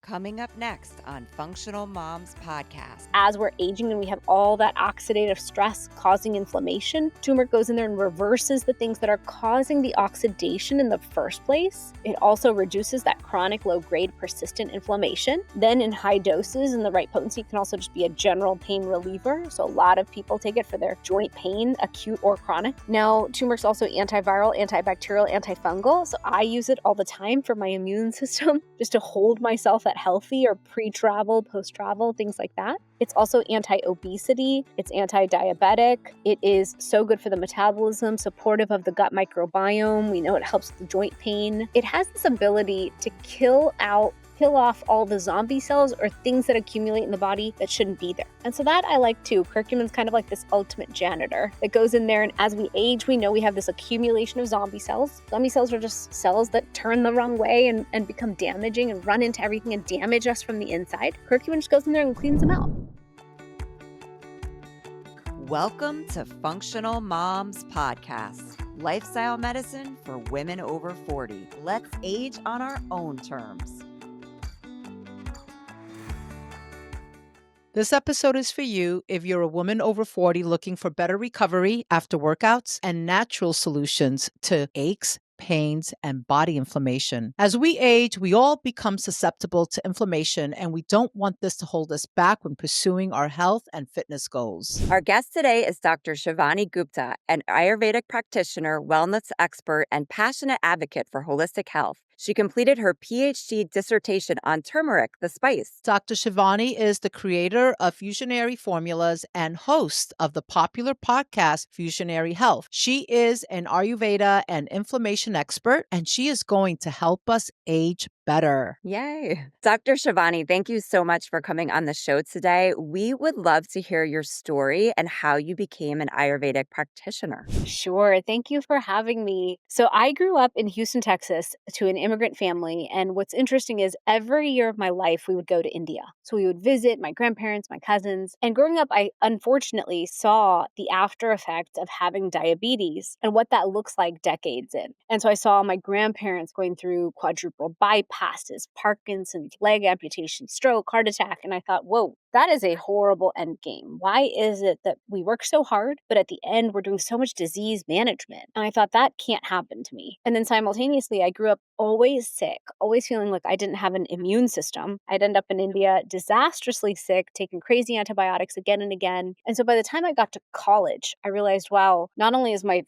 Coming up next on Functional Moms Podcast. As we're aging and we have all that oxidative stress causing inflammation, turmeric goes in there and reverses the things that are causing the oxidation in the first place. It also reduces that chronic low-grade persistent inflammation. Then in high doses and the right potency, it can also just be a general pain reliever. So a lot of people take it for their joint pain, acute or chronic. Now, turmeric's also antiviral, antibacterial, antifungal. So I use it all the time for my immune system, just to hold myself at healthy or pre-travel, post-travel, things like that. It's also anti-obesity. It's anti-diabetic. It is so good for the metabolism, supportive of the gut microbiome. We know it helps with the joint pain. It has this ability to kill off all the zombie cells or things that accumulate in the body that shouldn't be there. And so that I like too. Curcumin's kind of like this ultimate janitor that goes in there, and as we age, we know we have this accumulation of zombie cells. Zombie cells are just cells that turn the wrong way and become damaging and run into everything and damage us from the inside. Curcumin just goes in there and cleans them out. Welcome to Functional Moms Podcast, lifestyle medicine for women over 40. Let's age on our own terms. This episode is for you if you're a woman over 40 looking for better recovery after workouts and natural solutions to aches, pains, and body inflammation. As we age, we all become susceptible to inflammation, and we don't want this to hold us back when pursuing our health and fitness goals. Our guest today is Dr. Shivani Gupta, an Ayurvedic practitioner, wellness expert, and passionate advocate for holistic health. She completed her PhD dissertation on turmeric, the spice. Dr. Shivani is the creator of Fusionary Formulas and host of the popular podcast Fusionary Health. She is an Ayurveda and inflammation expert, and she is going to help us age better. Yay. Dr. Shivani, thank you so much for coming on the show today. We would love to hear your story and how you became an Ayurvedic practitioner. Sure. Thank you for having me. So I grew up in Houston, Texas, to an immigrant family. And what's interesting is every year of my life, we would go to India. So we would visit my grandparents, my cousins. And growing up, I unfortunately saw the after effects of having diabetes and what that looks like decades in. And so I saw my grandparents going through quadruple bypasses, Parkinson's, leg amputation, stroke, heart attack. And I thought, whoa, that is a horrible end game. Why is it that we work so hard, but at the end we're doing so much disease management? And I thought that can't happen to me. And then simultaneously, I grew up always sick, always feeling like I didn't have an immune system. I'd end up in India disastrously sick, taking crazy antibiotics again and again. And so by the time I got to college, I realized, wow, not only is my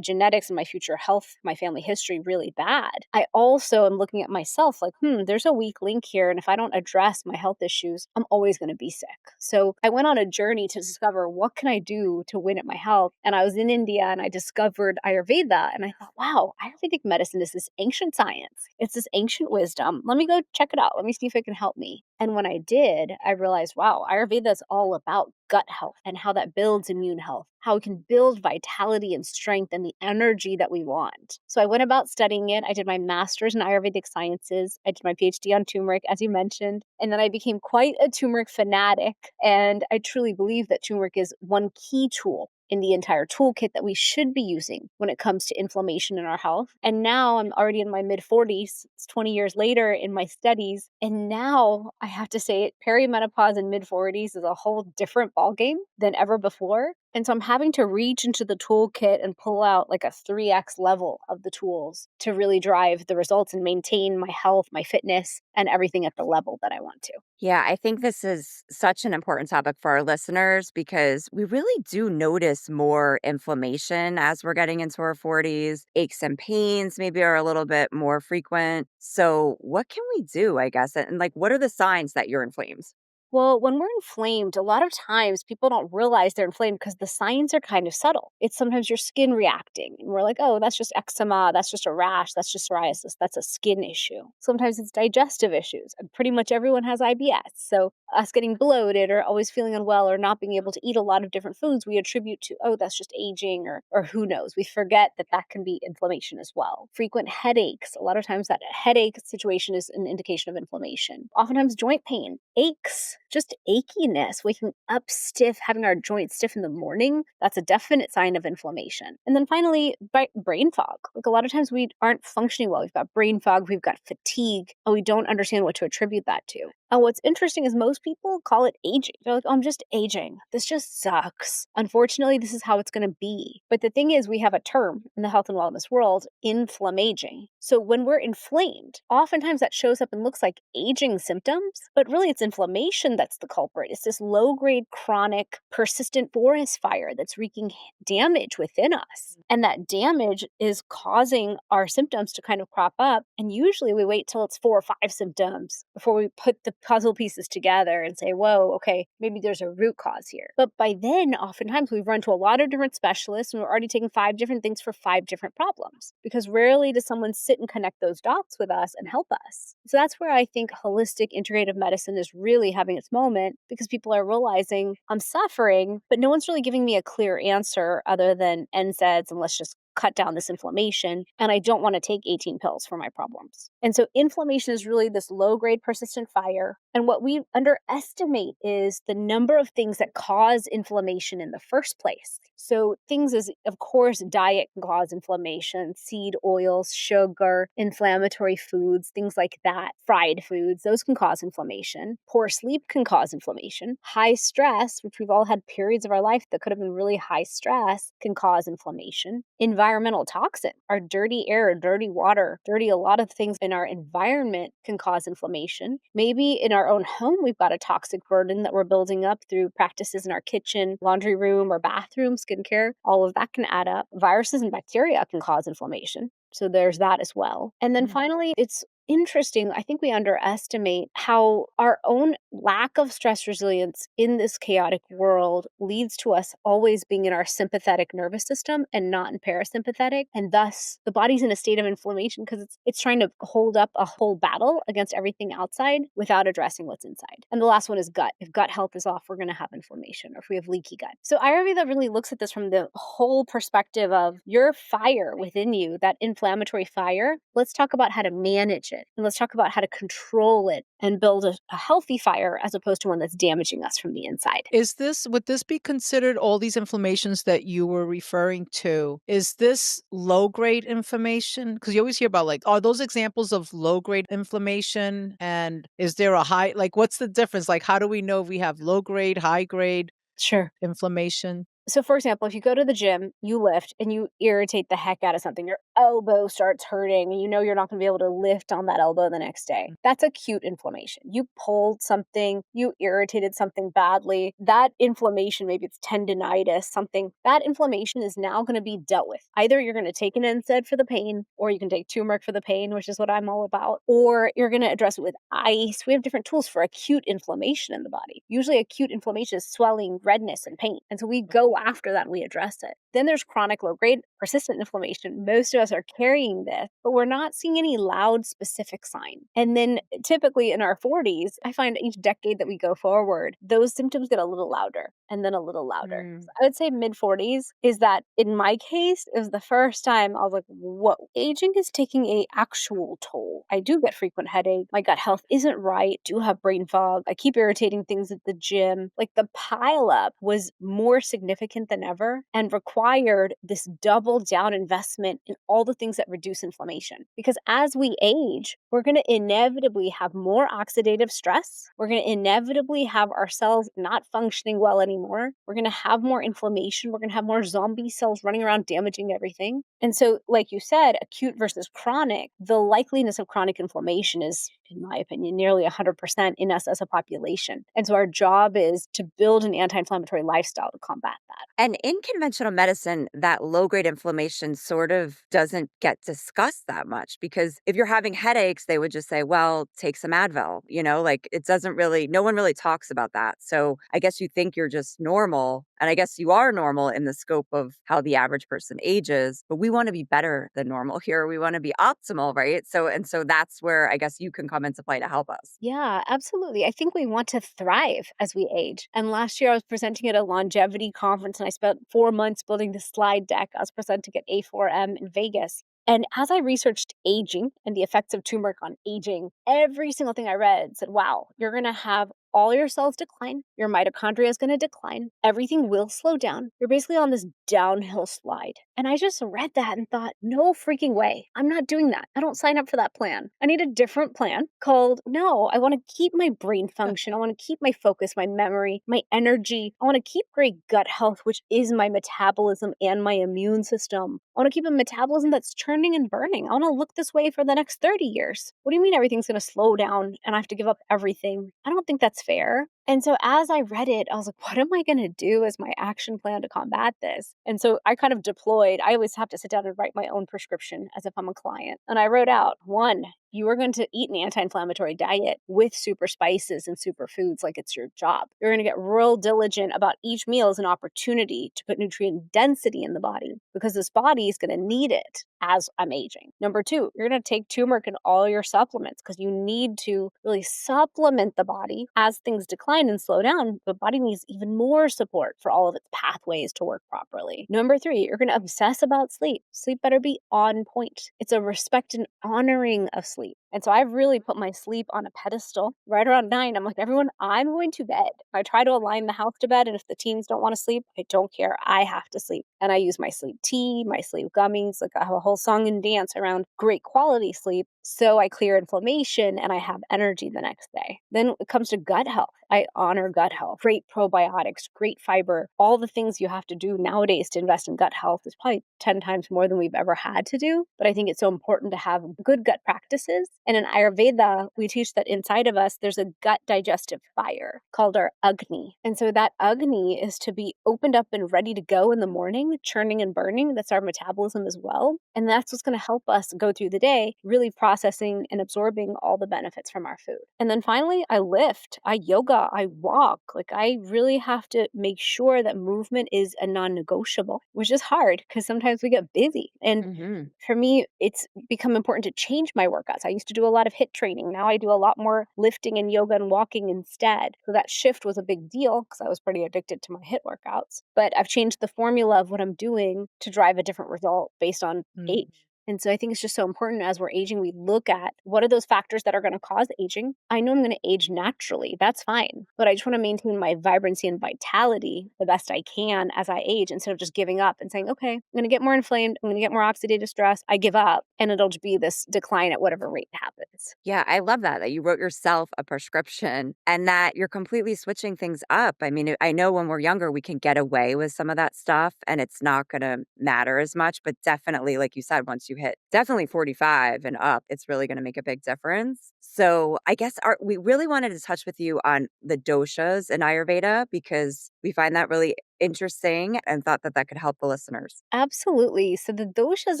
genetics and my future health, my family history really bad, I also am looking at myself like, there's a weak link here. And if I don't address my health issues, I'm always going to be sick. So I went on a journey to discover what can I do to win at my health. And I was in India and I discovered Ayurveda. And I thought, wow, Ayurvedic medicine is this ancient science. It's this ancient wisdom. Let me go check it out. Let me see if it can help me. And when I did, I realized, wow, Ayurveda is all about gut health and how that builds immune health, how it can build vitality and strength and the energy that we want. So I went about studying it. I did my master's in Ayurvedic sciences. I did my PhD on turmeric, as you mentioned. And then I became quite a turmeric fanatic. And I truly believe that turmeric is one key tool in the entire toolkit that we should be using when it comes to inflammation in our health. And now I'm already in my mid-40s. It's 20 years later in my studies. And now I have to say it, perimenopause in mid-40s is a whole different ballgame than ever before. And so I'm having to reach into the toolkit and pull out like a 3x level of the tools to really drive the results and maintain my health, my fitness, and everything at the level that I want to. Yeah, I think this is such an important topic for our listeners because we really do notice more inflammation as we're getting into our 40s. Aches and pains maybe are a little bit more frequent. So what can we do, I guess? And like, what are the signs that you're inflamed? Well, when we're inflamed, a lot of times people don't realize they're inflamed because the signs are kind of subtle. It's sometimes your skin reacting. And we're like, oh, that's just eczema. That's just a rash. That's just psoriasis. That's a skin issue. Sometimes it's digestive issues. And pretty much everyone has IBS. So us getting bloated or always feeling unwell or not being able to eat a lot of different foods, we attribute to, oh, that's just aging or who knows. We forget that that can be inflammation as well. Frequent headaches. A lot of times that headache situation is an indication of inflammation. Oftentimes joint pain, aches, just achiness, waking up stiff, having our joints stiff in the morning, that's a definite sign of inflammation. And then finally, brain fog. Like a lot of times we aren't functioning well. We've got brain fog, we've got fatigue, and we don't understand what to attribute that to. And what's interesting is most people call it aging. They're like, oh, I'm just aging. This just sucks. Unfortunately, this is how it's going to be. But the thing is, we have a term in the health and wellness world, inflammaging. So when we're inflamed, oftentimes that shows up and looks like aging symptoms, but really it's inflammation that's the culprit. It's this low-grade, chronic, persistent forest fire that's wreaking damage within us. And that damage is causing our symptoms to kind of crop up. And usually we wait till it's 4 or 5 symptoms before we put the puzzle pieces together and say, whoa, okay, maybe there's a root cause here. But by then, oftentimes we've run to a lot of different specialists and we're already taking 5 different things for 5 different problems, because rarely does someone sit and connect those dots with us and help us. So that's where I think holistic integrative medicine is really having its moment, because people are realizing I'm suffering, but no one's really giving me a clear answer other than NSAIDs and let's just cut down this inflammation, and I don't want to take 18 pills for my problems. And so inflammation is really this low-grade persistent fire. And what we underestimate is the number of things that cause inflammation in the first place. So things as, of course, diet can cause inflammation, seed oils, sugar, inflammatory foods, things like that, fried foods, those can cause inflammation. Poor sleep can cause inflammation. High stress, which we've all had periods of our life that could have been really high stress, can cause inflammation. Environmental toxin, our dirty air, dirty water, a lot of things in our environment can cause inflammation. Maybe in our own home, we've got a toxic burden that we're building up through practices in our kitchen, laundry room, or bathroom, skincare. All of that can add up. Viruses and bacteria can cause inflammation. So there's that as well. And then finally, it's interesting. I think we underestimate how our own lack of stress resilience in this chaotic world leads to us always being in our sympathetic nervous system and not in parasympathetic. And thus the body's in a state of inflammation because it's trying to hold up a whole battle against everything outside without addressing what's inside. And the last one is gut. If gut health is off, we're going to have inflammation, or if we have leaky gut. So Ayurveda really looks at this from the whole perspective of your fire within you, that inflammatory fire. Let's talk about how to manage it. And let's talk about how to control it and build a healthy fire as opposed to one that's damaging us from the inside. Would this be considered, all these inflammations that you were referring to? Is this low grade inflammation? Because you always hear about, like, are those examples of low grade inflammation? And is there a high, like, what's the difference? Like, how do we know if we have low grade, high grade Sure. inflammation? So for example, if you go to the gym, you lift and you irritate the heck out of something, your elbow starts hurting and you know you're not going to be able to lift on that elbow the next day. That's acute inflammation. You pulled something, you irritated something badly. That inflammation, maybe it's tendinitis, something, that inflammation is now going to be dealt with. Either you're going to take an NSAID for the pain, or you can take turmeric for the pain, which is what I'm all about, or you're going to address it with ice. We have different tools for acute inflammation in the body. Usually acute inflammation is swelling, redness, and pain. And so we go after that and we address it. Then there's chronic low-grade persistent inflammation. Most of us are carrying this, but we're not seeing any loud specific sign. And then typically in our 40s, I find each decade that we go forward, those symptoms get a little louder and then a little louder. So I would say mid-40s is that, in my case, is the first time I was like, whoa, aging is taking a actual toll. I do get frequent headache. My gut health isn't right. Do have brain fog. I keep irritating things at the gym. Like, the pileup was more significant than ever and required this double down investment in all the things that reduce inflammation. Because as we age, we're going to inevitably have more oxidative stress. We're going to inevitably have our cells not functioning well anymore. We're going to have more inflammation. We're going to have more zombie cells running around damaging everything. And so, like you said, acute versus chronic, the likeliness of chronic inflammation is, in my opinion, nearly 100% in us as a population. And so our job is to build an anti-inflammatory lifestyle to combat that. And in conventional medicine, that low grade inflammation sort of doesn't get discussed that much, because if you're having headaches, they would just say, well, take some Advil, like it doesn't really, no one really talks about that. So I guess you think you're just normal. And I guess you are normal in the scope of how the average person ages, but we want to be better than normal here. We want to be optimal, right? So that's where I guess you can come into play to help us. Yeah, absolutely. I think we want to thrive as we age. And last year I was presenting at a longevity conference and I spent 4 months building this slide deck. I was presenting at A4M in Vegas. And as I researched aging and the effects of turmeric on aging, every single thing I read said, wow, you're going to have all your cells decline, your mitochondria is going to decline, everything will slow down. You're basically on this downhill slide. And I just read that and thought, no freaking way. I'm not doing that. I don't sign up for that plan. I need a different plan called, no, I want to keep my brain function. I want to keep my focus, my memory, my energy. I want to keep great gut health, which is my metabolism and my immune system. I want to keep a metabolism that's churning and burning. I want to look this way for the next 30 years. What do you mean everything's going to slow down and I have to give up everything? I don't think that's fair. And so as I read it, I was like, what am I going to do as my action plan to combat this? And so I kind of deployed. I always have to sit down and write my own prescription as if I'm a client. And I wrote out, one, you are going to eat an anti-inflammatory diet with super spices and superfoods like it's your job. You're going to get real diligent about each meal as an opportunity to put nutrient density in the body because this body is going to need it as I'm aging. Number two, you're going to take turmeric in all your supplements because you need to really supplement the body as things decline and slow down. The body needs even more support for all of its pathways to work properly. Number three, you're going to obsess about sleep. Sleep better be on point. It's a respect and honoring of sleep. And so I've really put my sleep on a pedestal. Right around 9, I'm like, everyone, I'm going to bed. I try to align the house to bed, and if the teens don't want to sleep, I don't care. I have to sleep. And I use my sleep tea, my sleep gummies. Like I have a whole song and dance around great quality sleep. So I clear inflammation and I have energy the next day. Then it comes to gut health. I honor gut health. Great probiotics, great fiber, all the things you have to do nowadays to invest in gut health is probably 10 times more than we've ever had to do. But I think it's so important to have good gut practices. And in Ayurveda, we teach that inside of us, there's a gut digestive fire called our Agni. And so that Agni is to be opened up and ready to go in the morning, churning and burning. That's our metabolism as well. And that's what's going to help us go through the day, really processing and absorbing all the benefits from our food. And then finally, I lift, I yoga, I walk. Like I really have to make sure that movement is a non-negotiable, which is hard because sometimes we get busy. And Hmm. for me, it's become important to change my workouts. I used to do a lot of HIIT training. Now I do a lot more lifting and yoga and walking instead. So that shift was a big deal because I was pretty addicted to my HIIT workouts. But I've changed the formula of what I'm doing to drive a different result based on Mm. age. And so I think it's just so important as we're aging, we look at what are those factors that are going to cause aging. I know I'm going to age naturally. That's fine. But I just want to maintain my vibrancy and vitality the best I can as I age instead of just giving up and saying, okay, I'm going to get more inflamed. I'm going to get more oxidative stress. I give up and it'll just be this decline at whatever rate happens. Yeah, I love that you wrote yourself a prescription and that you're completely switching things up. I mean, I know when we're younger, we can get away with some of that stuff and it's not going to matter as much. But definitely, like you said, once you hit definitely 45 and up, it's really going to make a big difference. So I guess we really wanted to touch with you on the doshas in Ayurveda because we find that really interesting and thought that that could help the listeners. Absolutely. So the doshas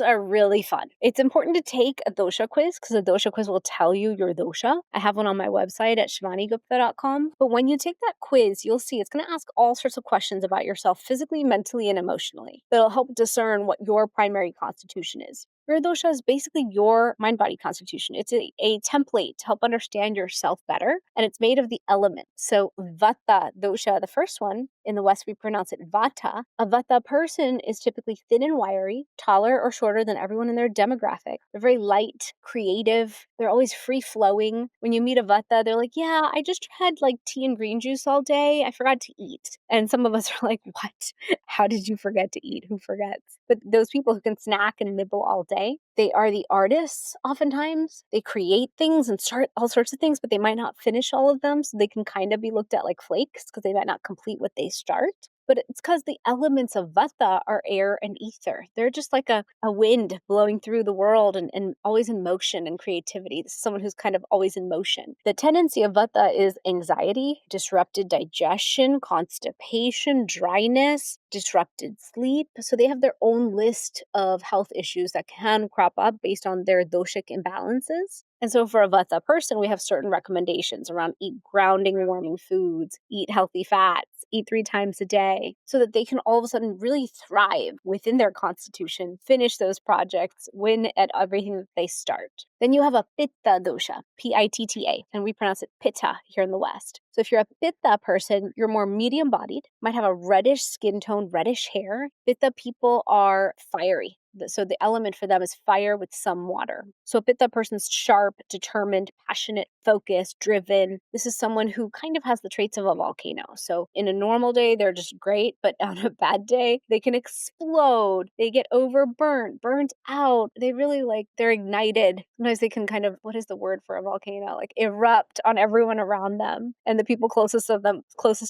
are really fun. It's important to take a dosha quiz because the dosha quiz will tell you your dosha. I have one on my website at shivanigupta.com. But when you take that quiz, you'll see it's going to ask all sorts of questions about yourself physically, mentally, and emotionally that'll help discern what your primary constitution is. Your dosha is basically your mind body constitution. It's a template to help understand yourself better, and it's made of the elements. So, vata dosha, the first one, in the West we pronounce it vata. A vata person is typically thin and wiry, taller or shorter than everyone in their demographic. They're very light, creative, they're always free flowing. When you meet a vata, they're like, yeah, I just had like tea and green juice all day. I forgot to eat. And some of us are like, what? How did you forget to eat? Who forgets? But those people who can snack and nibble all day, they are the artists oftentimes. They create things and start all sorts of things, but they might not finish all of them. So they can kind of be looked at like flakes because they might not complete what they start. But it's because the elements of vata are air and ether. They're just like a wind blowing through the world and always in motion and creativity. This is someone who's kind of always in motion. The tendency of vata is anxiety, disrupted digestion, constipation, dryness, disrupted sleep. So they have their own list of health issues that can crop up based on their doshic imbalances. And so for a vata person, we have certain recommendations around eat grounding, warming foods, eat healthy fats, eat 3 times a day, so that they can all of a sudden really thrive within their constitution, finish those projects, win at everything that they start. Then you have a pitta dosha, Pitta, and we pronounce it pitta here in the West. So if you're a pitta person, you're more medium bodied, might have a reddish skin tone, reddish hair. Pitta people are fiery. So the element for them is fire with some water. So a Pitta person's sharp, determined, passionate, focused, driven. This is someone who kind of has the traits of a volcano. So in a normal day, they're just great, but on a bad day, they can explode. They get overburnt, burnt out. They really they're ignited. Sometimes they can kind of, what is the word for a volcano? Like erupt on everyone around them. And the people closest to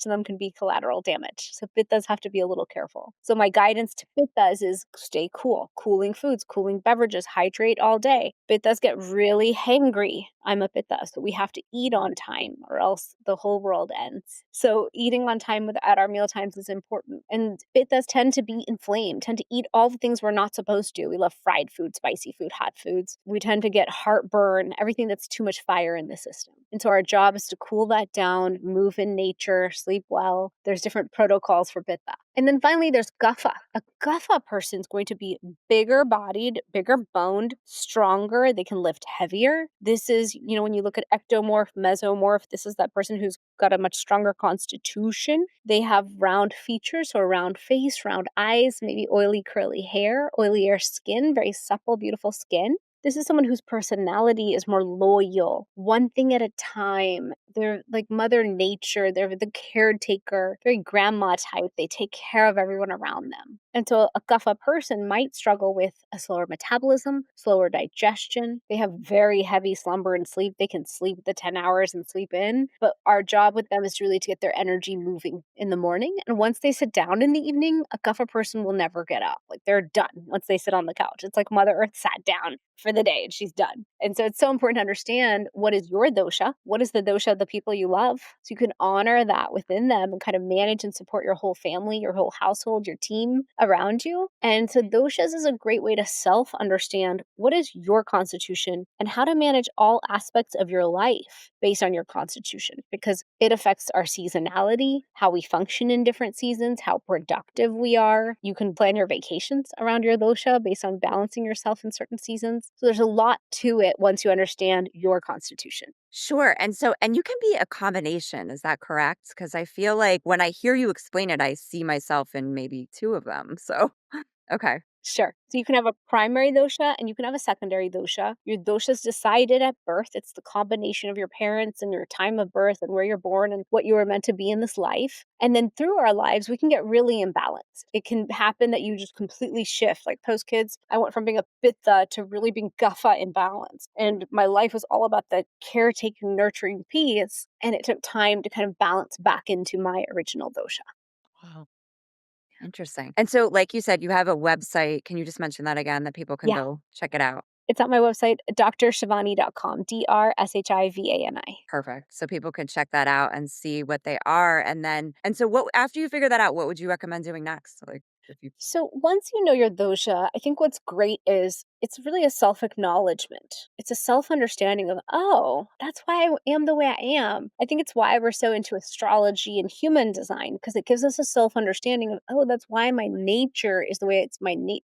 them can be collateral damage. So Pittas have to be a little careful. So my guidance to Pittas is stay cool, cooling foods, cooling beverages, hydrate all day. Pittas get really hangry. I'm a Pitta, so we have to eat on time or else the whole world ends. So eating on time at our meal times is important. And Pittas tend to be inflamed, tend to eat all the things we're not supposed to. We love fried food, spicy food, hot foods. We tend to get heartburn, everything that's too much fire in the system. And so our job is to cool that down, move in nature, sleep well. There's different protocols for Pitta. And then finally, there's Kapha. A Kapha person is going to be bigger bodied, bigger boned, stronger. They can lift heavier. This is, when you look at ectomorph, mesomorph, this is that person who's got a much stronger constitution. They have round features, so a round face, round eyes, maybe oily, curly hair, oilier skin, very supple, beautiful skin. This is someone whose personality is more loyal, one thing at a time. They're like Mother Nature. They're the caretaker, very grandma type. They take care of everyone around them. And so a Kapha person might struggle with a slower metabolism, slower digestion. They have very heavy slumber and sleep. They can sleep the 10 hours and sleep in. But our job with them is really to get their energy moving in the morning. And once they sit down in the evening, a Kapha person will never get up. Like they're done once they sit on the couch. It's like Mother Earth sat down for the day and she's done. And so it's so important to understand what is your dosha, what is the dosha of the people you love, so you can honor that within them and kind of manage and support your whole family, your whole household, your team around you. And so doshas is a great way to self-understand what is your constitution and how to manage all aspects of your life based on your constitution, because it affects our seasonality, how we function in different seasons, how productive we are. You can plan your vacations around your dosha based on balancing yourself in certain seasons. So there's a lot to it once you understand your constitution. Sure. And you can be a combination. Is that correct? Because I feel like when I hear you explain it, I see myself in maybe two of them. So, okay. Sure. So you can have a primary dosha and you can have a secondary dosha. Your dosha is decided at birth. It's the combination of your parents and your time of birth and where you're born and what you were meant to be in this life. And then through our lives, we can get really imbalanced. It can happen that you just completely shift. Like post kids, I went from being a pitta to really being kapha imbalance. And my life was all about the caretaking, nurturing piece. And it took time to kind of balance back into my original dosha. Wow. Interesting. And so, like you said, you have a website. Can you just mention that again that people can Yeah. go check it out? It's on my website, drshivani.com, DrShivani. Perfect. So people can check that out and see what they are. And so what, after you figure that out, what would you recommend doing next? Like if you, So once you know your dosha, I think what's great is it's really a self acknowledgement. It's a self understanding of, oh, that's why I am the way I am. I think it's why we're so into astrology and human design, because it gives us a self understanding of, oh, that's why my nature is the way it's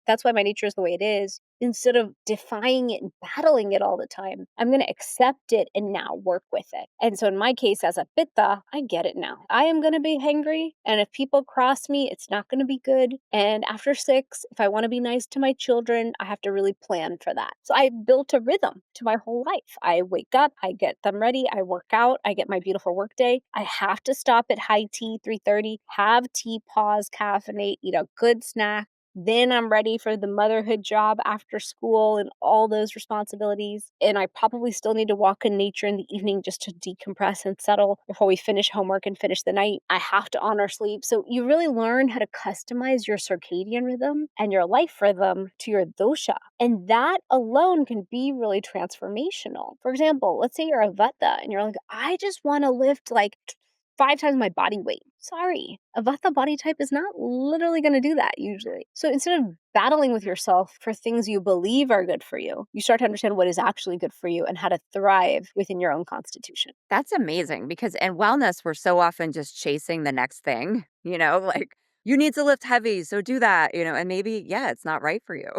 that's why my nature is the way it is. Instead of defying it and battling it all the time, I'm going to accept it and now work with it. And so in my case, as a pitta, I get it now. I am going to be hangry. And if people cross me, it's not going to be good. And after 6, if I want to be nice to my children, I have to really plan for that. So I built a rhythm to my whole life. I wake up, I get them ready, I work out, I get my beautiful work day. I have to stop at high tea, 3:30, have tea, pause, caffeinate, eat a good snack. Then I'm ready for the motherhood job after school and all those responsibilities. And I probably still need to walk in nature in the evening just to decompress and settle before we finish homework and finish the night. I have to honor sleep. So you really learn how to customize your circadian rhythm and your life rhythm to your dosha. And that alone can be really transformational. For example, let's say you're a vata and you're like, I just want to lift like 5 times my body weight. Sorry, a vata body type is not literally going to do that usually. So instead of battling with yourself for things you believe are good for you, you start to understand what is actually good for you and how to thrive within your own constitution. that's amazing because in wellness, we're so often just chasing the next thing, like you need to lift heavy. So do that, and maybe, yeah, it's not right for you.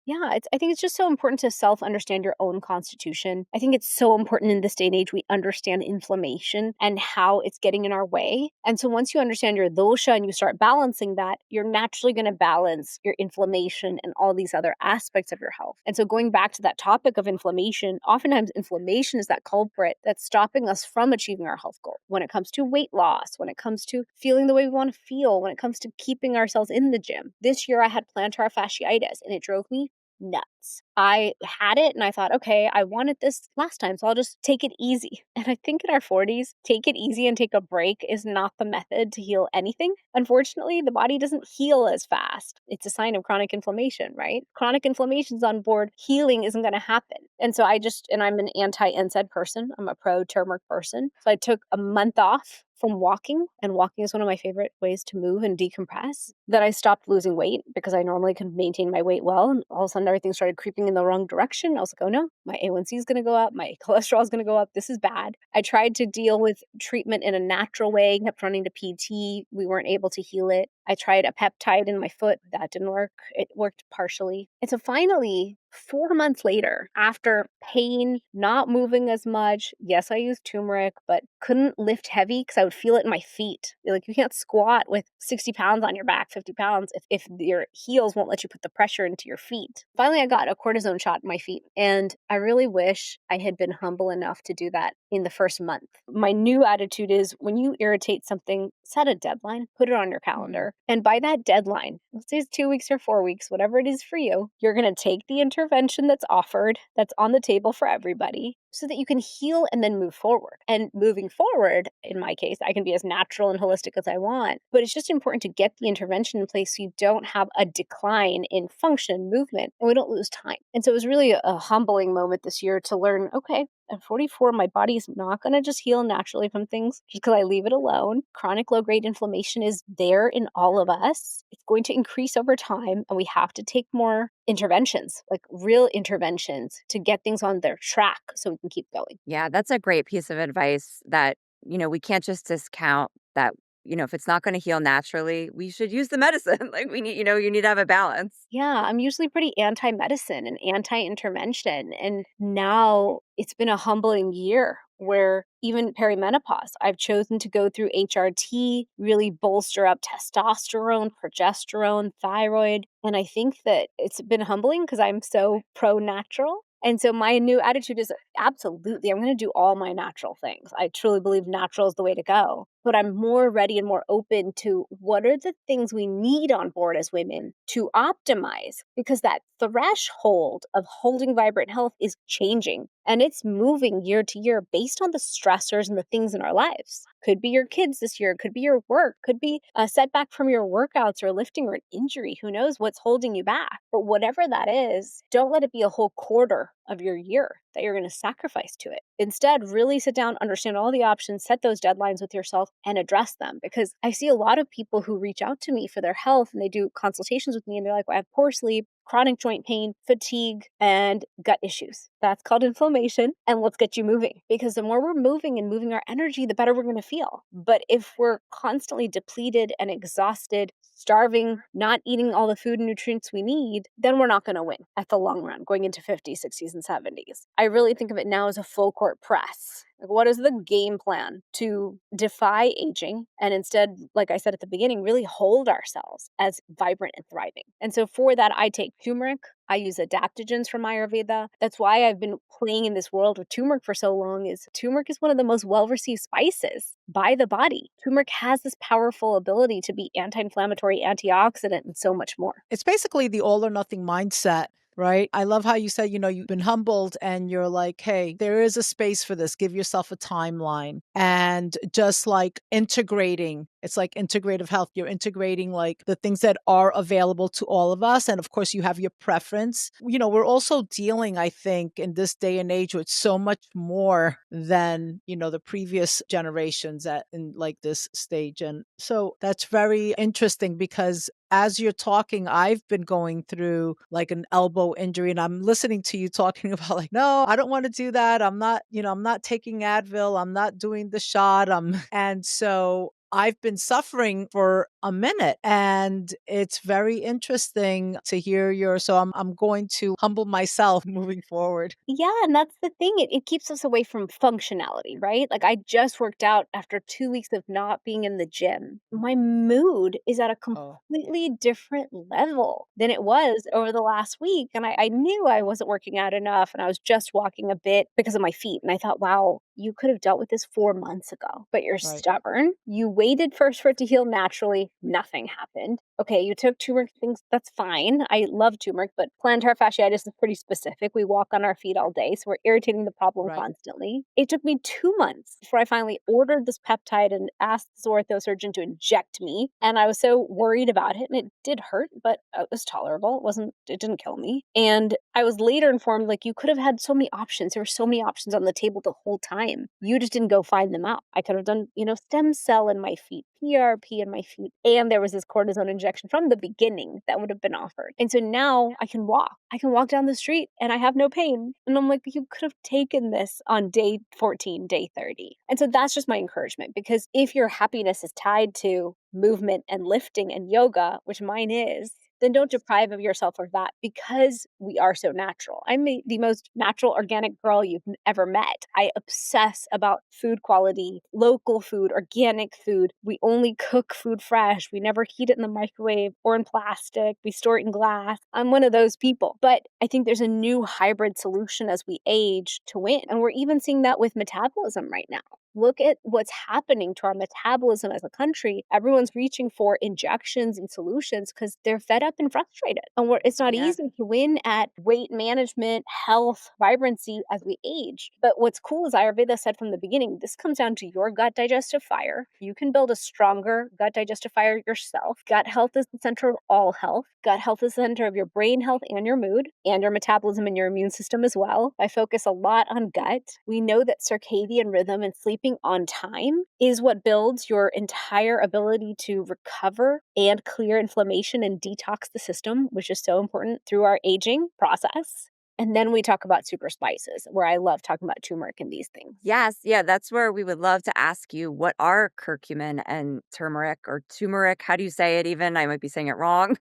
Yeah, I think it's just so important to self-understand your own constitution. I think it's so important in this day and age we understand inflammation and how it's getting in our way. And so once you understand your dosha and you start balancing that, you're naturally going to balance your inflammation and all these other aspects of your health. And so going back to that topic of inflammation, oftentimes inflammation is that culprit that's stopping us from achieving our health goal. When it comes to weight loss, when it comes to feeling the way we want to feel, when it comes to keeping ourselves in the gym. This year I had plantar fasciitis and it drove me nuts. I had it and I thought, okay, I wanted this last time, so I'll just take it easy. And I think in our 40s, take it easy and take a break is not the method to heal anything. Unfortunately, the body doesn't heal as fast. It's a sign of chronic inflammation, right? Chronic inflammation's on board, healing isn't going to happen. And so I'm an anti-NSAID person. I'm a pro turmeric person. So I took a month off from walking, and walking is one of my favorite ways to move and decompress. Then I stopped losing weight because I normally can maintain my weight well, and all of a sudden everything started creeping in the wrong direction. I was like, oh no, my A1C is going to go up, my cholesterol is going to go up. This is bad. I tried to deal with treatment in a natural way, kept running to PT. We weren't able to heal it. I tried a peptide in my foot. That didn't work. It worked partially. And so finally, 4 months later, after pain, not moving as much, yes, I used turmeric, but couldn't lift heavy because I would feel it in my feet. Like you can't squat with 60 pounds on your back, 50 pounds, if your heels won't let you put the pressure into your feet. Finally, I got a cortisone shot in my feet. And I really wish I had been humble enough to do that in the first month. My new attitude is when you irritate something, set a deadline, put it on your calendar. And by that deadline, let's say it's 2 weeks or 4 weeks, whatever it is for you, you're going to take the intervention that's offered, that's on the table for everybody, so that you can heal and then move forward. And moving forward, in my case, I can be as natural and holistic as I want, but it's just important to get the intervention in place so you don't have a decline in function, movement, and we don't lose time. And so it was really a humbling moment this year to learn, okay, at 44, my body's not going to just heal naturally from things just because I leave it alone. Chronic low-grade inflammation is there in all of us. It's going to increase over time, and we have to take more interventions, like real interventions, to get things on their track so we can keep going. Yeah, that's a great piece of advice that, we can't just discount that, if it's not going to heal naturally, we should use the medicine. Like we need, you need to have a balance. Yeah, I'm usually pretty anti-medicine and anti-intervention. And now it's been a humbling year where even perimenopause, I've chosen to go through HRT, really bolster up testosterone, progesterone, thyroid. And I think that it's been humbling because I'm so pro-natural. And so my new attitude is absolutely, I'm going to do all my natural things. I truly believe natural is the way to go. But I'm more ready and more open to what are the things we need on board as women to optimize, because that threshold of holding vibrant health is changing and it's moving year to year based on the stressors and the things in our lives. Could be your kids this year, could be your work, could be a setback from your workouts or lifting or an injury. Who knows what's holding you back? But whatever that is, don't let it be a whole quarter of your year that you're going to sacrifice to it. Instead, really sit down, understand all the options, set those deadlines with yourself and address them. Because I see a lot of people who reach out to me for their health and they do consultations with me and they're like, well, I have poor sleep, chronic joint pain, fatigue, and gut issues. That's called inflammation. And let's get you moving. Because the more we're moving and moving our energy, the better we're going to feel. But if we're constantly depleted and exhausted, starving, not eating all the food and nutrients we need, then we're not going to win at the long run, going into 50s, 60s, and 70s. I really think of it now as a full court press. Like, what is the game plan to defy aging and instead, like I said at the beginning, really hold ourselves as vibrant and thriving? And so for that, I take turmeric. I use adaptogens from Ayurveda. That's why I've been playing in this world with turmeric for so long. Is turmeric is one of the most well-received spices by the body. Turmeric has this powerful ability to be anti-inflammatory, antioxidant, and so much more. It's basically the all or nothing mindset. Right. I love how you said, you've been humbled and you're like, hey, there is a space for this. Give yourself a timeline and just like integrating. It's like integrative health. You're integrating like the things that are available to all of us. And of course, you have your preference. We're also dealing, I think, in this day and age with so much more than, the previous generations in like this stage. And so that's very interesting because as you're talking, I've been going through like an elbow injury and I'm listening to you talking about like, no, I don't want to do that. I'm not, I'm not taking Advil. I'm not doing the shot. And so I've been suffering for a minute, and it's very interesting to hear I'm going to humble myself moving forward. Yeah, and that's the thing. It keeps us away from functionality, right? Like I just worked out after 2 weeks of not being in the gym. My mood is at a Oh, completely different level than it was over the last week. And I knew I wasn't working out enough and I was just walking a bit because of my feet. And I thought, wow, you could have dealt with this 4 months ago, but you're right, stubborn. You waited first for it to heal naturally. Nothing happened. Okay, you took turmeric things. That's fine. I love turmeric, but plantar fasciitis is pretty specific. We walk on our feet all day, so we're irritating the problem right. constantly. It took me 2 months before I finally ordered this peptide and asked the ortho surgeon to inject me. And I was so worried about it, and it did hurt, but it was tolerable. It didn't kill me. And I was later informed, like, you could have had so many options. There were so many options on the table the whole time. You just didn't go find them out. I could have done, stem cell in my feet, PRP in my feet, and there was this cortisone injection from the beginning that would have been offered. And so now I can walk. I can walk down the street and I have no pain. And I'm like, you could have taken this on day 14, day 30. And so that's just my encouragement, because if your happiness is tied to movement and lifting and yoga, which mine is, then don't deprive of yourself of that, because we are so natural. I'm the most natural organic girl you've ever met. I obsess about food quality, local food, organic food. We only cook food fresh. We never heat it in the microwave or in plastic. We store it in glass. I'm one of those people. But I think there's a new hybrid solution as we age to win. And we're even seeing that with metabolism right now. Look at what's happening to our metabolism as a country. Everyone's reaching for injections and solutions because they're fed up and frustrated. And it's not Yeah. easy to win at weight management, health, vibrancy as we age. But what's cool is Ayurveda said from the beginning, this comes down to your gut digestive fire. You can build a stronger gut digestive fire yourself. Gut health is the center of all health. Gut health is the center of your brain health and your mood and your metabolism and your immune system as well. I focus a lot on gut. We know that circadian rhythm and sleeping on time is what builds your entire ability to recover and clear inflammation and detox the system, which is so important through our aging process. And then we talk about super spices, where I love talking about turmeric and these things. Yes, yeah, that's where we would love to ask you, what are curcumin and turmeric, or turmeric? How do you say it even? I might be saying it wrong.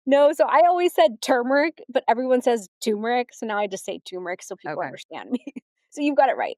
No, so I always said turmeric, but everyone says turmeric. So now I just say turmeric so people Okay. understand me. So you've got it right.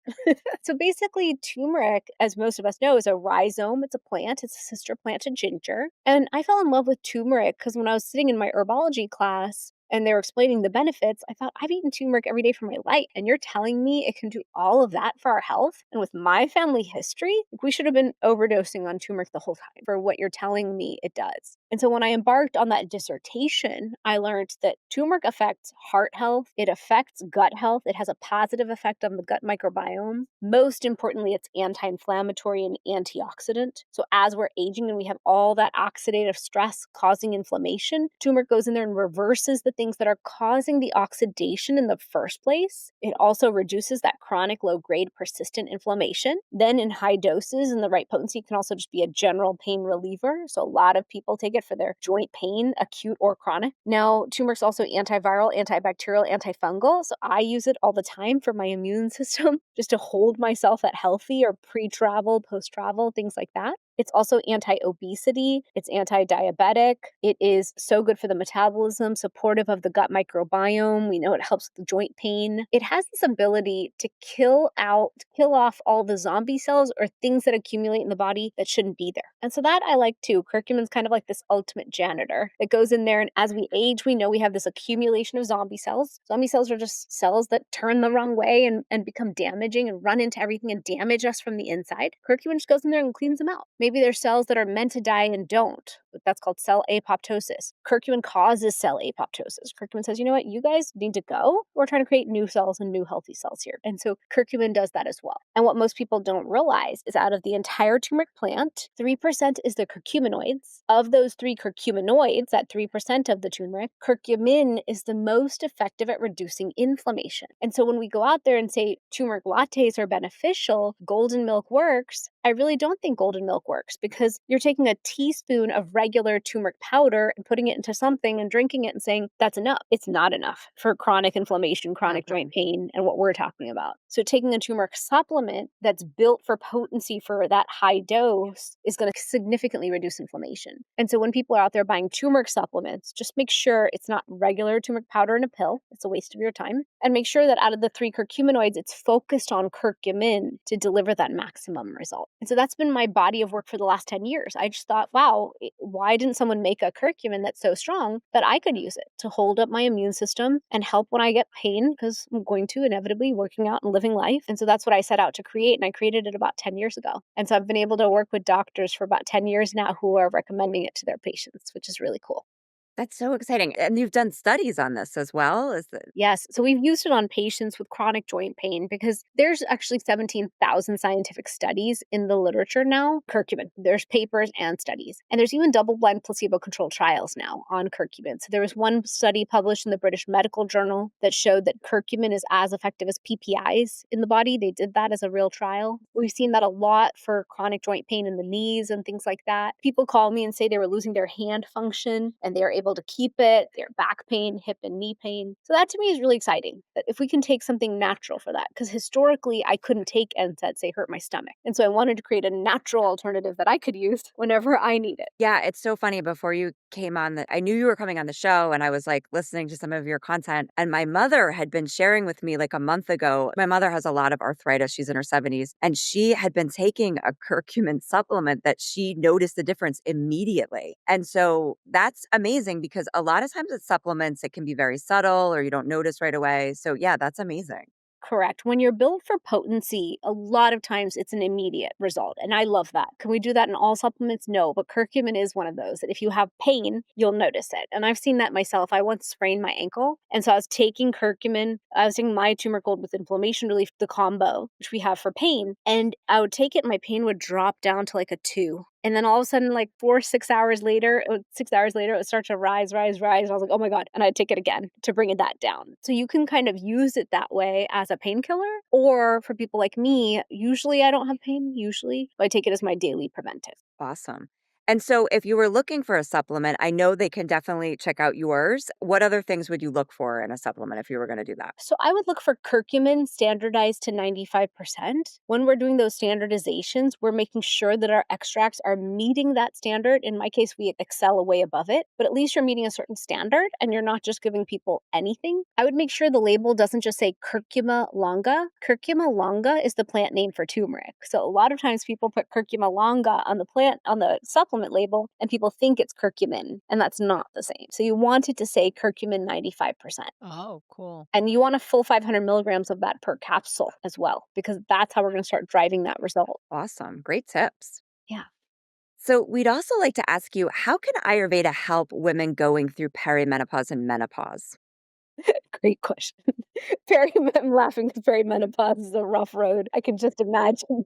So basically, turmeric, as most of us know, is a rhizome. It's a plant. It's a sister plant to ginger. And I fell in love with turmeric because when I was sitting in my herbology class and they were explaining the benefits, I thought, I've eaten turmeric every day for my life. And you're telling me it can do all of that for our health? And with my family history, like, we should have been overdosing on turmeric the whole time for what you're telling me it does. And so when I embarked on that dissertation, I learned that turmeric affects heart health, it affects gut health, it has a positive effect on the gut microbiome. Most importantly, it's anti-inflammatory and antioxidant. So as we're aging and we have all that oxidative stress causing inflammation, turmeric goes in there and reverses the things that are causing the oxidation in the first place. It also reduces that chronic low-grade persistent inflammation. Then in high doses and the right potency, it can also just be a general pain reliever. So a lot of people take it for their joint pain, acute or chronic. Now, turmeric's also antiviral, antibacterial, antifungal. So I use it all the time for my immune system, just to hold myself at healthy, or pre-travel, post-travel, things like that. It's also anti-obesity. It's anti-diabetic. It is so good for the metabolism, supportive of the gut microbiome. We know it helps with the joint pain. It has this ability to kill off all the zombie cells or things that accumulate in the body that shouldn't be there. And so that I like too. Curcumin's kind of like this ultimate janitor that goes in there. And as we age, we know we have this accumulation of zombie cells. Zombie cells are just cells that turn the wrong way and become damaging and run into everything and damage us from the inside. Curcumin just goes in there and cleans them out. Maybe there's cells that are meant to die and don't. That's called cell apoptosis. Curcumin causes cell apoptosis. Curcumin says, you know what, you guys need to go. We're trying to create new cells and new healthy cells here. And so curcumin does that as well. And what most people don't realize is out of the entire turmeric plant, 3% is the curcuminoids. Of those 3 curcuminoids, that 3% of the turmeric, curcumin is the most effective at reducing inflammation. And so when we go out there and say turmeric lattes are beneficial, golden milk works, I really don't think golden milk works. works, because you're taking a teaspoon of regular turmeric powder and putting it into something and drinking it and saying that's enough. It's not enough for chronic inflammation, chronic joint pain, and what we're talking about. So taking a turmeric supplement that's built for potency for that high dose is going to significantly reduce inflammation. And so when people are out there buying turmeric supplements, just make sure it's not regular turmeric powder in a pill. It's a waste of your time. And make sure that out of the 3 curcuminoids, it's focused on curcumin to deliver that maximum result. And so that's been my body of work for the last 10 years. I just thought, wow, why didn't someone make a curcumin that's so strong that I could use it to hold up my immune system and help when I get pain, because I'm going to inevitably working out and living life. And so that's what I set out to create. And I created it about 10 years ago. And so I've been able to work with doctors for about 10 years now who are recommending it to their patients, which is really cool. That's so exciting. And you've done studies on this as well? Is it Yes. So we've used it on patients with chronic joint pain because there's actually 17,000 scientific studies in the literature now. Curcumin. There's papers and studies. And there's even double-blind placebo-controlled trials now on curcumin. So there was one study published in the British Medical Journal that showed that curcumin is as effective as PPIs in the body. They did that as a real trial. We've seen that a lot for chronic joint pain in the knees and things like that. People call me and say they were losing their hand function and they are able to keep it, their back pain, hip and knee pain. So that to me is really exciting, that if we can take something natural for that, because historically I couldn't take NSAIDs, they hurt my stomach. And so I wanted to create a natural alternative that I could use whenever I need it. Yeah, it's so funny. Before you came on I knew you were coming on the show and I was like listening to some of your content. And my mother had been sharing with me like a month ago. My mother has a lot of arthritis. She's in her 70s. And she had been taking a curcumin supplement that she noticed the difference immediately. And so that's amazing because a lot of times with supplements, it can be very subtle or you don't notice right away. So yeah, that's amazing. Correct. When you're built for potency, a lot of times it's an immediate result. And I love that. Can we do that in all supplements? No, but curcumin is one of those that if you have pain, you'll notice it. And I've seen that myself. I once sprained my ankle. And so I was taking curcumin. I was taking my turmeric gold with inflammation relief, the combo, which we have for pain. And I would take it and my pain would drop down to like a 2. And then all of a sudden, like 6 hours later, it would start to rise, rise, rise. I was like, oh my God. And I'd take it again to bring it that down. So you can kind of use it that way as a painkiller. Or for people like me, usually I don't have pain, but I take it as my daily preventive. Awesome. And so if you were looking for a supplement, I know they can definitely check out yours. What other things would you look for in a supplement if you were going to do that? So I would look for curcumin standardized to 95%. When we're doing those standardizations, we're making sure that our extracts are meeting that standard. In my case, we excel way above it, but at least you're meeting a certain standard and you're not just giving people anything. I would make sure the label doesn't just say curcuma longa. Curcuma longa is the plant name for turmeric. So a lot of times people put curcuma longa on the supplement label and people think it's curcumin, and that's not the same. So you want it to say curcumin 95%. Oh, cool. And you want a full 500 milligrams of that per capsule as well, because that's how we're going to start driving that result. Awesome. Great tips. Yeah. So we'd also like to ask you, how can Ayurveda help women going through perimenopause and menopause? Great question. I'm laughing because perimenopause is a rough road. I can just imagine.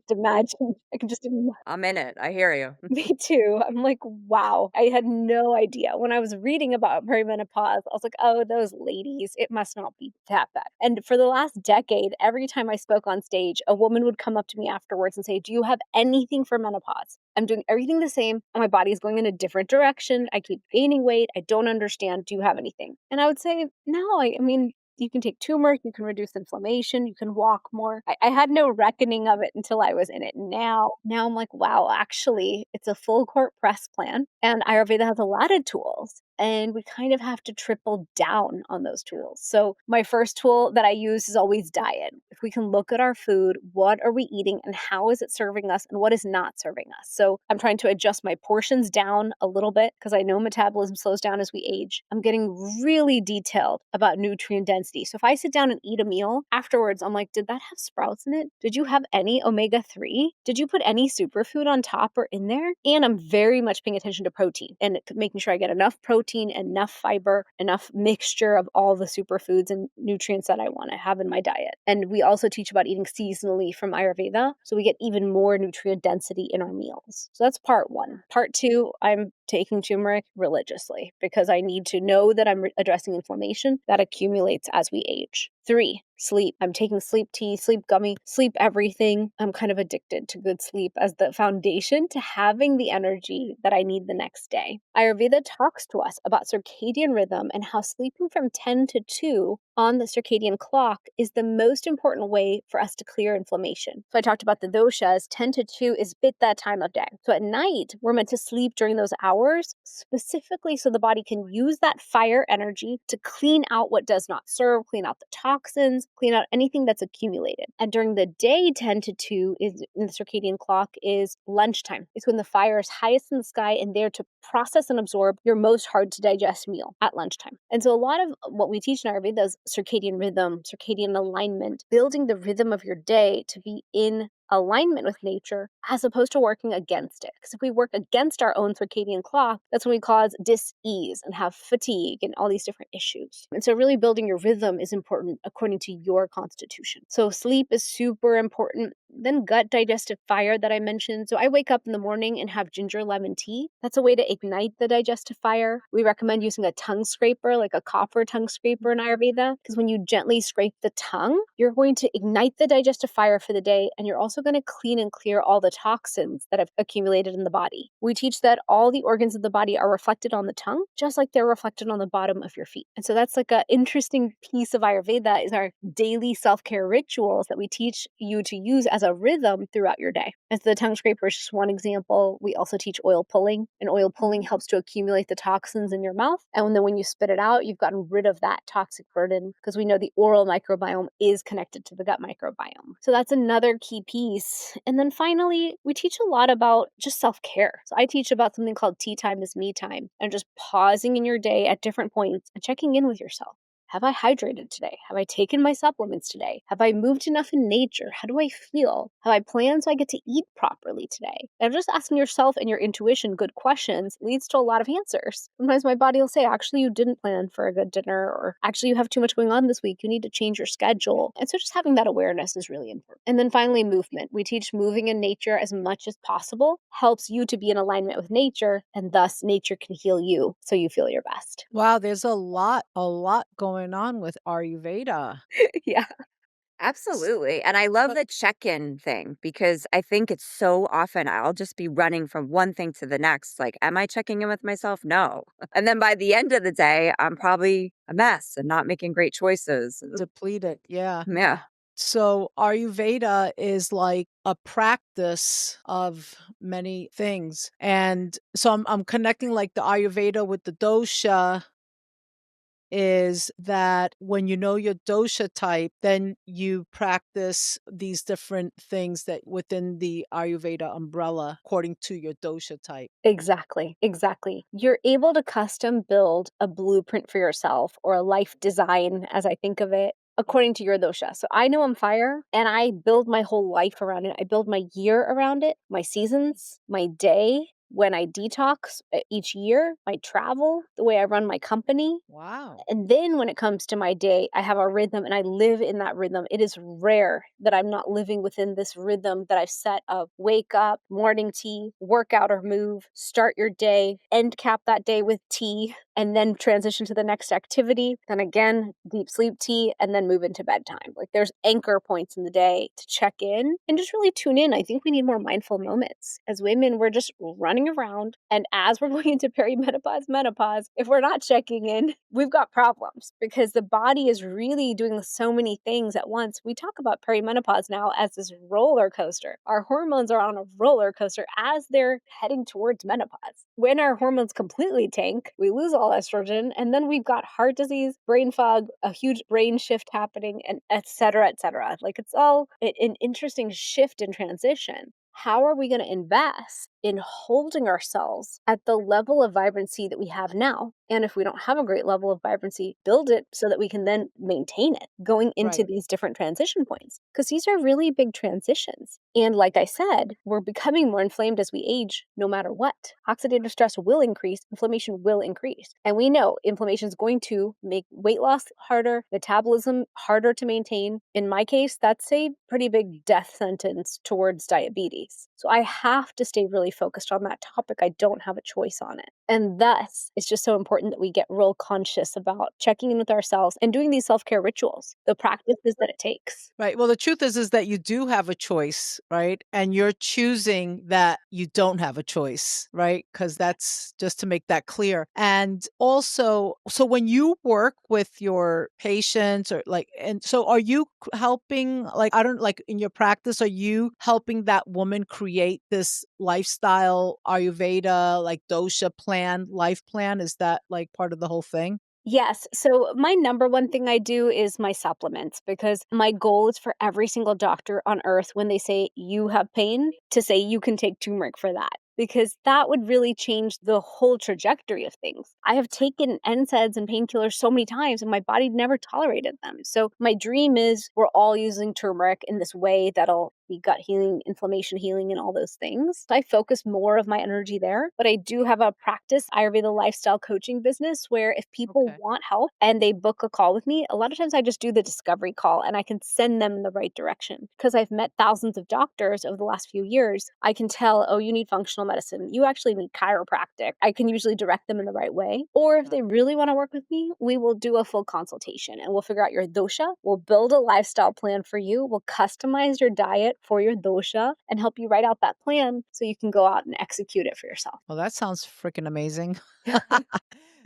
I can just imagine. I'm in it. I hear you. Me too. I'm like, wow. I had no idea. When I was reading about perimenopause, I was like, oh, those ladies, it must not be that bad. And for the last decade, every time I spoke on stage, a woman would come up to me afterwards and say, do you have anything for menopause? I'm doing everything the same, and my body is going in a different direction. I keep gaining weight. I don't understand. Do you have anything? And I would say, no, I mean, you can take turmeric, you can reduce inflammation, you can walk more. I had no reckoning of it until I was in it. Now I'm like, wow, actually, it's a full court press plan. And Ayurveda has a lot of tools. And we kind of have to triple down on those tools. So my first tool that I use is always diet. If we can look at our food, what are we eating and how is it serving us and what is not serving us? So I'm trying to adjust my portions down a little bit because I know metabolism slows down as we age. I'm getting really detailed about nutrient density. So if I sit down and eat a meal, afterwards I'm like, did that have sprouts in it? Did you have any omega-3? Did you put any superfood on top or in there? And I'm very much paying attention to protein and making sure I get enough protein, enough fiber, enough mixture of all the superfoods and nutrients that I want to have in my diet. And we also teach about eating seasonally from Ayurveda, so we get even more nutrient density in our meals. So that's part 1. Part 2, I'm taking turmeric religiously because I need to know that I'm addressing inflammation that accumulates as we age. 3, sleep. I'm taking sleep tea, sleep gummy, sleep everything. I'm kind of addicted to good sleep as the foundation to having the energy that I need the next day. Ayurveda talks to us about circadian rhythm and how sleeping from 10 to 2 on the circadian clock is the most important way for us to clear inflammation. So I talked about the doshas. 10 to 2 is pitta time of day. So at night, we're meant to sleep during those hours, specifically so the body can use that fire energy to clean out what does not serve, clean out the toxins, clean out anything that's accumulated. And during the day, 10 to 2 is in the circadian clock is lunchtime. It's when the fire is highest in the sky and there to process and absorb your most hard to digest meal at lunchtime. And so a lot of what we teach in Ayurveda is circadian rhythm, circadian alignment, building the rhythm of your day to be in alignment with nature as opposed to working against it. Because if we work against our own circadian clock, that's when we cause dis-ease and have fatigue and all these different issues. And so really building your rhythm is important according to your constitution. So sleep is super important. Then gut digestive fire that I mentioned. So I wake up in the morning and have ginger lemon tea. That's a way to ignite the digestive fire. We recommend using a tongue scraper, like a copper tongue scraper in Ayurveda, because when you gently scrape the tongue, you're going to ignite the digestive fire for the day, and you're also going to clean and clear all the toxins that have accumulated in the body. We teach that all the organs of the body are reflected on the tongue, just like they're reflected on the bottom of your feet. And so that's like an interesting piece of Ayurveda is our daily self-care rituals that we teach you to use as a rhythm throughout your day. And so the tongue scraper is just one example. We also teach oil pulling, and oil pulling helps to accumulate the toxins in your mouth. And then when you spit it out, you've gotten rid of that toxic burden because we know the oral microbiome is connected to the gut microbiome. So that's another key piece. And then finally, we teach a lot about just self-care. So I teach about something called tea time is me time, and just pausing in your day at different points and checking in with yourself. Have I hydrated today? Have I taken my supplements today? Have I moved enough in nature? How do I feel? Have I planned so I get to eat properly today? And just asking yourself and your intuition good questions leads to a lot of answers. Sometimes my body will say, actually, you didn't plan for a good dinner, or actually, you have too much going on this week. You need to change your schedule. And so just having that awareness is really important. And then finally, movement. We teach moving in nature as much as possible helps you to be in alignment with nature, and thus nature can heal you so you feel your best. Wow, there's a lot going on with Ayurveda. Yeah. S- Absolutely, and I love But the check-in thing because I think it's so often I'll just be running from one thing to the next, like, am I checking in with myself? No. And then by the end of the day, I'm probably a mess and not making great choices. depleted, yeah. Yeah. So Ayurveda is like a practice of many things. And so I'm connecting like the Ayurveda with the dosha is that when you know your dosha type, then you practice these different things that within the Ayurveda umbrella according to your dosha type. Exactly, exactly. You're able to custom build a blueprint for yourself or a life design, as I think of it, according to your dosha. So I know I'm fire and I build my whole life around it. I build my year around it, my seasons, my day, when I detox each year, my travel, the way I run my company. Wow. And then when it comes to my day, I have a rhythm and I live in that rhythm. It is rare that I'm not living within this rhythm that I've set of wake up, morning tea, workout or move, start your day, end cap that day with tea, and then transition to the next activity. Then again, deep sleep tea, and then move into bedtime. Like there's anchor points in the day to check in and just really tune in. I think we need more mindful moments. As women, we're just running around. And as we're going into perimenopause, menopause, if we're not checking in, we've got problems because the body is really doing so many things at once. We talk about perimenopause now as this roller coaster. Our hormones are on a roller coaster as they're heading towards menopause. When our hormones completely tank, we lose all estrogen, and then we've got heart disease, brain fog, a huge brain shift happening, and et cetera, et cetera. Like it's all an interesting shift and transition. How are we going to invest in holding ourselves at the level of vibrancy that we have now? And if we don't have a great level of vibrancy, build it so that we can then maintain it going into Right. these different transition points. Because these are really big transitions. And like I said, we're becoming more inflamed as we age, no matter what. Oxidative stress will increase, inflammation will increase. And we know inflammation is going to make weight loss harder, metabolism harder to maintain. In my case, that's a pretty big death sentence towards diabetes. So I have to stay really focused on that topic. I don't have a choice on it. And thus, it's just so important that we get real conscious about checking in with ourselves and doing these self care rituals, the practices that it takes. Right. Well, the truth is that you do have a choice, right? And you're choosing that you don't have a choice, right? Because that's just to make that clear. And also, so when you work with your patients or like, and so are you helping, like, I don't like in your practice, are you helping that woman create this lifestyle Ayurveda, like dosha plan, life plan? Is that like part of the whole thing? Yes. So, my number one thing I do is my supplements because my goal is for every single doctor on earth when they say you have pain to say you can take turmeric for that. Because that would really change the whole trajectory of things. I have taken NSAIDs and painkillers so many times and my body never tolerated them. So, my dream is we're all using turmeric in this way that'll be gut healing, inflammation healing, and all those things. So I focus more of my energy there. But I do have a practice Ayurveda lifestyle coaching business where if people Okay. want help and they book a call with me, a lot of times I just do the discovery call and I can send them in the right direction. Because I've met thousands of doctors over the last few years, I can tell, oh, you need functional medicine. You actually need chiropractic. I can usually direct them in the right way. Or if they really want to work with me, we will do a full consultation and we'll figure out your dosha. We'll build a lifestyle plan for you. We'll customize your diet for your dosha and help you write out that plan so you can go out and execute it for yourself. Well, that sounds freaking amazing. So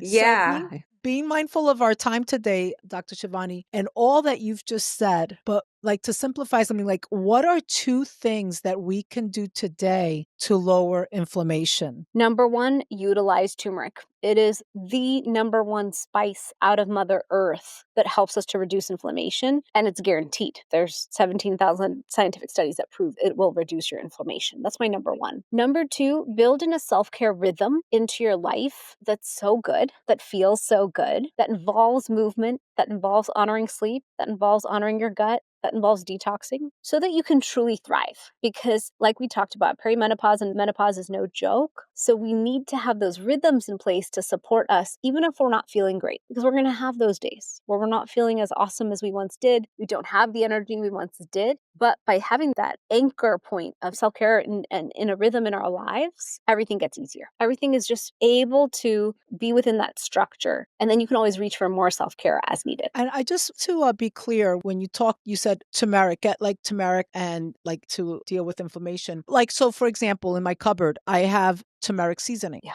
Yeah. being mindful of our time today, Dr. Shivani, and all that you've just said, but like to simplify something, like what are two things that we can do today to lower inflammation? Number one, utilize turmeric. It is the number one spice out of Mother Earth that helps us to reduce inflammation, and it's guaranteed. There's 17,000 scientific studies that prove it will reduce your inflammation. That's my number one. Number two, build in a self care rhythm into your life that's so good, that feels so good, that involves movement, that involves honoring sleep, that involves honoring your gut, that involves detoxing so that you can truly thrive. Because, like we talked about, perimenopause and menopause is no joke. So, we need to have those rhythms in place to support us, even if we're not feeling great, because we're going to have those days where we're not feeling as awesome as we once did. We don't have the energy we once did. But by having that anchor point of self care and in a rhythm in our lives, everything gets easier. Everything is just able to be within that structure. And then you can always reach for more self care as needed. And I just to be clear, when you talk, you said turmeric, get like turmeric and like to deal with inflammation. Like, so for example, in my cupboard, I have turmeric seasoning. Yeah.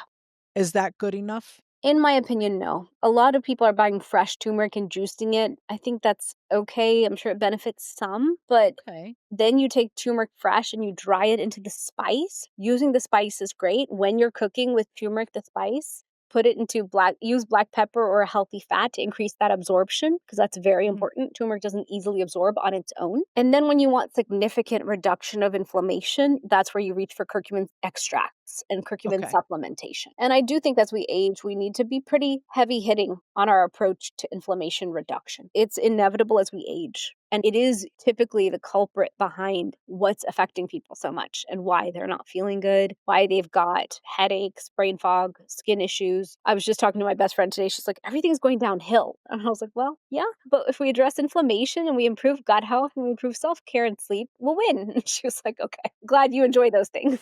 Is that good enough? In my opinion, no. A lot of people are buying fresh turmeric and juicing it. I think that's okay. I'm sure it benefits some, but Okay. then you take turmeric fresh and you dry it into the spice. Using the spice is great. When you're cooking with turmeric, the spice, put it into use black pepper or a healthy fat to increase that absorption because that's very Mm. important. Turmeric doesn't easily absorb on its own. And then when you want significant reduction of inflammation, that's where you reach for curcumin extracts and curcumin Okay. supplementation. And I do think as we age, we need to be pretty heavy hitting on our approach to inflammation reduction. It's inevitable as we age. And it is typically the culprit behind what's affecting people so much and why they're not feeling good, why they've got headaches, brain fog, skin issues. I was just talking to my best friend today. She's like, everything's going downhill. And I was like, well, yeah, but if we address inflammation and we improve gut health and we improve self care and sleep, we'll win. And she was like, okay, glad you enjoy those things.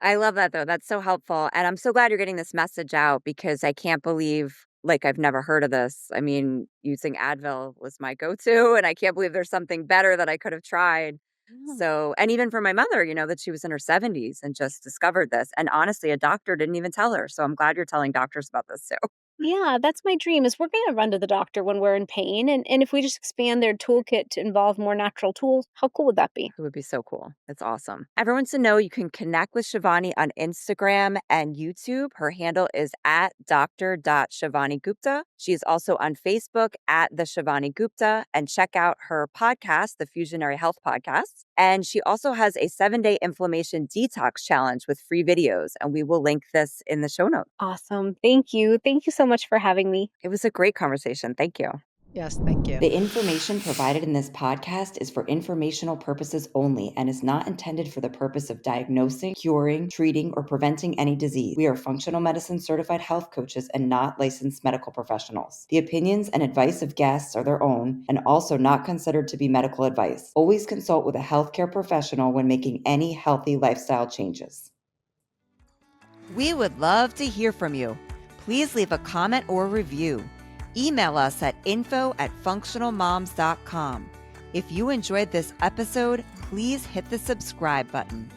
I love that though. That's so helpful. And I'm so glad you're getting this message out because I can't believe like I've never heard of this. I mean, using Advil was my go-to and I can't believe there's something better that I could have tried. Mm. So, and even for my mother, that she was in her 70s and just discovered this. And honestly, a doctor didn't even tell her. So I'm glad you're telling doctors about this too. Yeah, that's my dream is we're going to run to the doctor when we're in pain. And if we just expand their toolkit to involve more natural tools, how cool would that be? It would be so cool. It's awesome. Everyone to know you can connect with Shivani on Instagram and YouTube. Her handle is at Dr. Gupta. She is also on Facebook at the Shivani Gupta and check out her podcast, the Fusionary Health podcast. And she also has a 7-day inflammation detox challenge with free videos. And we will link this in the show notes. Awesome. Thank you. Thank you so much for having me. It was a great conversation. Thank you. Yes, thank you. The information provided in this podcast is for informational purposes only and is not intended for the purpose of diagnosing, curing, treating, or preventing any disease. We are functional medicine certified health coaches and not licensed medical professionals. The opinions and advice of guests are their own and also not considered to be medical advice. Always consult with a healthcare professional when making any healthy lifestyle changes. We would love to hear from you. Please leave a comment or review. Email us at info@functionalmoms.com. If you enjoyed this episode, please hit the subscribe button.